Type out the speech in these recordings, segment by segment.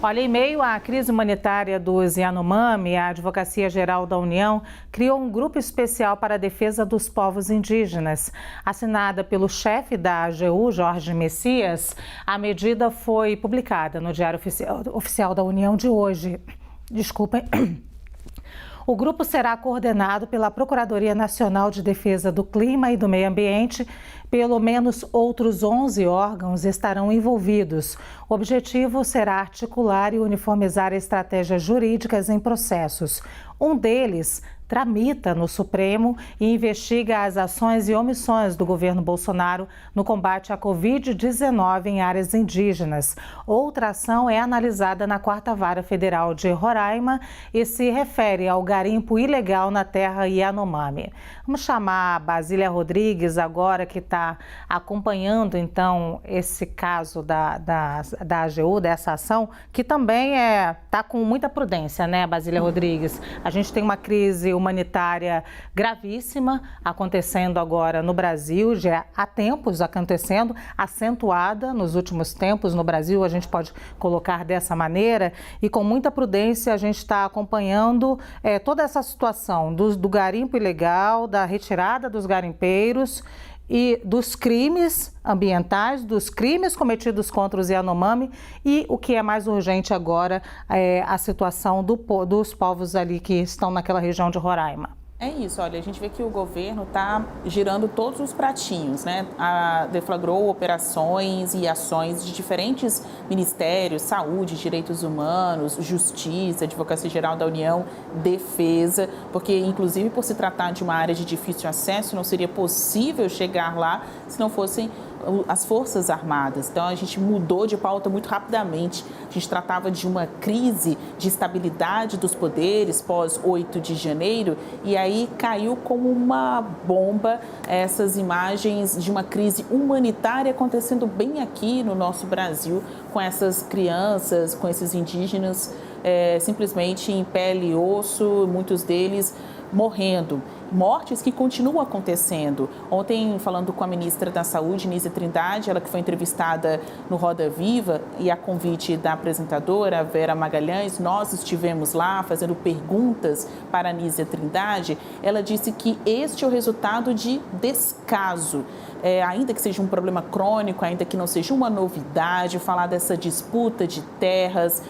Olha, em meio à crise humanitária dos Yanomami, a Advocacia Geral da União criou um grupo especial para a defesa dos povos indígenas. Assinada pelo chefe da AGU, Jorge Messias, a medida foi publicada no Diário Oficial da União de hoje. Desculpem. O grupo será coordenado pela Procuradoria Nacional de Defesa do Clima e do Meio Ambiente. Pelo menos outros 11 órgãos estarão envolvidos. O objetivo será articular e uniformizar estratégias jurídicas em processos. Um deles tramita no Supremo e investiga as ações e omissões do governo Bolsonaro no combate à Covid-19 em áreas indígenas. Outra ação é analisada na 4ª Vara Federal de Roraima e se refere ao garimpo ilegal na terra Yanomami. Vamos chamar a Basília Rodrigues agora, que está acompanhando então esse caso da AGU, dessa ação, que também está com muita prudência, né, Basília Rodrigues? A gente tem uma crise humanitária gravíssima acontecendo agora no Brasil, já há tempos acontecendo, acentuada nos últimos tempos no Brasil, a gente pode colocar dessa maneira, e com muita prudência a gente está acompanhando toda essa situação do garimpo ilegal, da retirada dos garimpeiros e dos crimes ambientais, dos crimes cometidos contra os Yanomami e, o que é mais urgente agora, a situação dos povos ali que estão naquela região de Roraima. É isso, olha, a gente vê que o governo está girando todos os pratinhos, né? Deflagrou operações e ações de diferentes ministérios, saúde, direitos humanos, justiça, Advocacia Geral da União, defesa, porque inclusive por se tratar de uma área de difícil acesso, não seria possível chegar lá se não fossem as Forças Armadas. Então, a gente mudou de pauta muito rapidamente. A gente tratava de uma crise de estabilidade dos poderes pós 8 de janeiro e aí caiu como uma bomba essas imagens de uma crise humanitária acontecendo bem aqui no nosso Brasil, com essas crianças, com esses indígenas simplesmente em pele e osso, muitos deles morrendo. Mortes que continuam acontecendo. Ontem, falando com a ministra da Saúde, Nízia Trindade, ela que foi entrevistada no Roda Viva e a convite da apresentadora Vera Magalhães, nós estivemos lá fazendo perguntas para a Nízia Trindade, ela disse que este é o resultado de descaso. Ainda que seja um problema crônico, ainda que não seja uma novidade, falar dessa disputa de terras,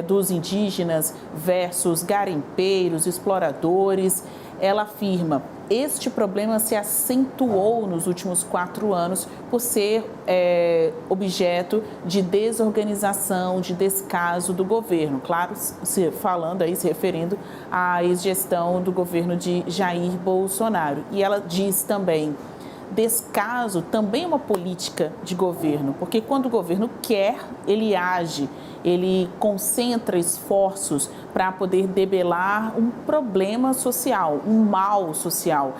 dos indígenas versus garimpeiros, exploradores. Ela afirma, este problema se acentuou nos últimos 4 anos por ser objeto de desorganização, de descaso do governo. Claro, se referindo à ex-gestão do governo de Jair Bolsonaro. E ela diz também, descaso também é uma política de governo, porque quando o governo quer, ele age, ele concentra esforços para poder debelar um problema social, um mal social.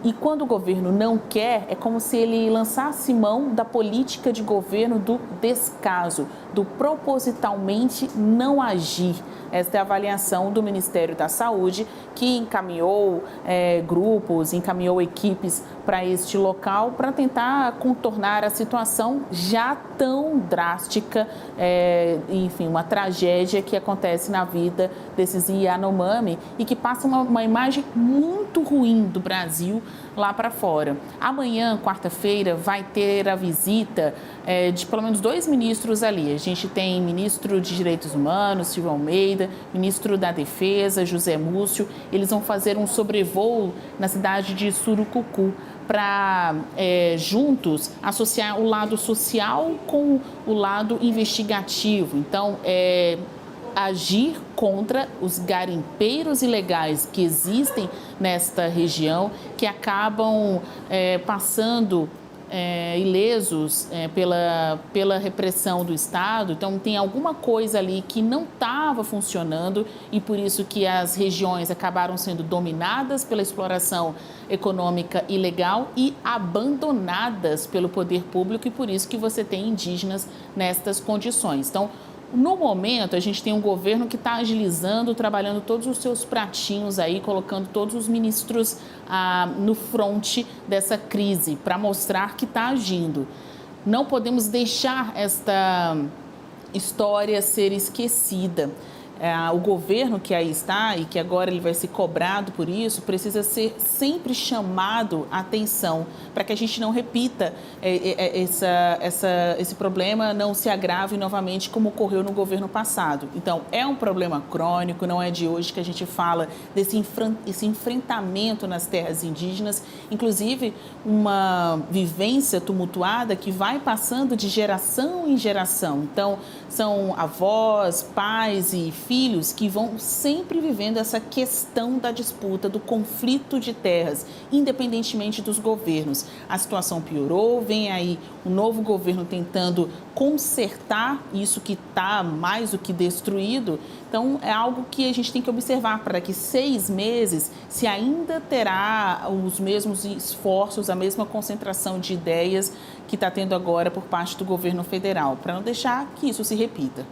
E quando o governo não quer, é como se ele lançasse mão da política de governo do descaso, do propositalmente não agir. Esta é a avaliação do Ministério da Saúde, que encaminhou grupos, encaminhou equipes para este local para tentar contornar a situação já tão drástica, enfim, uma tragédia que acontece na vida desses Yanomami e que passa uma imagem muito ruim do Brasil lá para fora. Amanhã, quarta-feira, vai ter a visita de pelo menos 2 ministros ali. A gente tem ministro de Direitos Humanos, Silvio Almeida, ministro da Defesa, José Múcio. Eles vão fazer um sobrevoo na cidade de Surucucu para, juntos, associar o lado social com o lado investigativo. Então, agir contra os garimpeiros ilegais que existem nesta região, que acabam passando ilesos pela repressão do Estado. Então, tem alguma coisa ali que não estava funcionando e por isso que as regiões acabaram sendo dominadas pela exploração econômica ilegal e abandonadas pelo poder público e por isso que você tem indígenas nestas condições. Então, no momento, a gente tem um governo que está agilizando, trabalhando todos os seus pratinhos aí, colocando todos os ministros no fronte dessa crise, para mostrar que está agindo. Não podemos deixar história ser esquecida. O governo que aí está e que agora ele vai ser cobrado por isso, precisa ser sempre chamado a atenção para que a gente não repita esse problema, não se agrave novamente como ocorreu no governo passado. Então, é um problema crônico, não é de hoje que a gente fala desse enfrentamento nas terras indígenas, inclusive uma vivência tumultuada que vai passando de geração em geração. Então, são avós, pais e filhos que vão sempre vivendo essa questão da disputa, do conflito de terras, independentemente dos governos. A situação piorou, vem aí um novo governo tentando consertar isso que está mais do que destruído. Então, é algo que a gente tem que observar para daqui 6 meses, se ainda terá os mesmos esforços, a mesma concentração de ideias que está tendo agora por parte do governo federal, para não deixar que isso se repita.